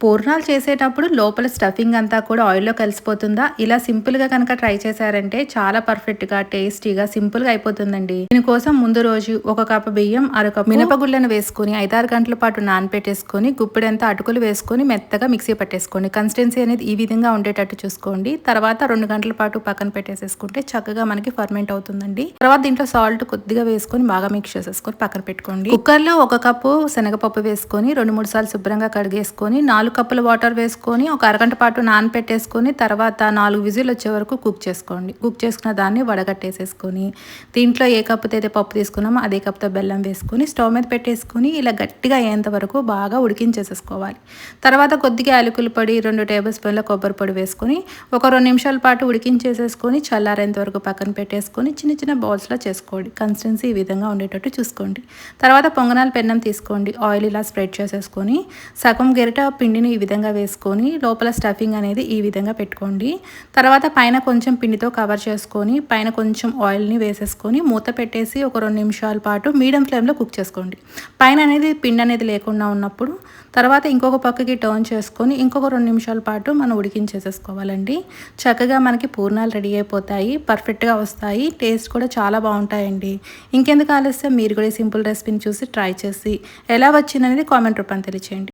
పూర్ణాలు చేసేటప్పుడు లోపల స్టఫింగ్ అంతా కూడా ఆయిల్‌లో కలిసిపోతుందా? ఇలా సింపుల్‌గా కనుక ట్రై చేశారంటే చాలా పర్ఫెక్ట్‌గా, టేస్టీగా, సింపుల్‌గా అయిపోతుందండి. దీనికోసం ముందు రోజు ఒక కప్పు బియ్యం, అరకప్పు మినపగుళ్ళను వేసుకొని 5, 6 గంటల పాటు నానపెట్టేసుకొని గుప్పెడంతా అటుకులు వేసుకొని మెత్తగా మిక్సీ పట్టేసుకోండి. కన్సిస్టెన్సీ అనేది ఈ విధంగా ఉండేటట్టు చూసుకోండి. తర్వాత 2 గంటల పాటు పక్కన పెట్టేసేసుకుంటే చక్కగా మనకి ఫర్మెంట్ అవుతుందండి. తర్వాత దీంట్లో సాల్ట్ కొద్దిగా వేసుకొని బాగా మిక్స్ చేసేసుకొని పక్కన పెట్టుకోండి. కుక్కర్‌లో ఒక కప్పు శనగపప్పు వేసుకొని 2, 3 సార్లు శుభ్రంగా కడిగేసుకొని 4 కప్పుల వాటర్ వేసుకొని ఒక అరగంట పాటు నానపెట్టేసుకొని తర్వాత 4 విజిల్ వచ్చే వరకు కుక్ చేసుకోండి. కుక్ చేసుకున్న దాన్ని వడగట్టేసేసుకొని దీంట్లో ఏ కప్పుతో అయితే పప్పు తీసుకున్నామో అదే కప్పుతో బెల్లం వేసుకొని స్టవ్ మీద పెట్టేసుకొని ఇలా గట్టిగా అయ్యేంత వరకు బాగా ఉడికించేసేసుకోవాలి. తర్వాత కొద్దిగా యాలకుల పొడి, 2 టేబుల్ స్పూన్ల కొబ్బరి పొడి వేసుకొని ఒక 2 నిమిషాల పాటు ఉడికించేసేసుకొని చల్లారేంత వరకు పక్కన పెట్టేసుకొని చిన్న చిన్న బౌల్స్లో చేసుకోండి. కన్సిస్టెన్సీ ఈ విధంగా ఉండేటట్టు చూసుకోండి. తర్వాత పొంగనాల పెన్నం తీసుకోండి. ఆయిల్ ఇలా స్ప్రెడ్ చేసేసుకొని సగం గరిట పిండిని ఈ విధంగా వేసుకొని లోపల స్టఫింగ్ అనేది ఈ విధంగా పెట్టుకోండి. తర్వాత పైన కొంచెం పిండితో కవర్ చేసుకొని పైన కొంచెం ఆయిల్ని వేసేసుకొని మూత పెట్టేసి ఒక 2 నిమిషాల పాటు మీడియం ఫ్లేమ్లో కుక్ చేసుకోండి. పైన అనేది పిండి అనేది లేకుండా ఉన్నప్పుడు తర్వాత ఇంకొక పక్కకి టర్న్ చేసుకొని ఇంకొక 2 నిమిషాల పాటు మనం ఉడికించేసేసుకోవాలండి. చక్కగా మనకి పూర్ణాలు రెడీ అయిపోతాయి. పర్ఫెక్ట్గా వస్తాయి. టేస్ట్ కూడా చాలా బాగుంటాయండి. ఇంకెందుకు ఆలస్యం, మీరు కూడా ఈ సింపుల్ రెసిపీని చూసి ట్రై చేసి ఎలా వచ్చిందనేది కామెంట్ రూపాన్ని తెలియచేయండి.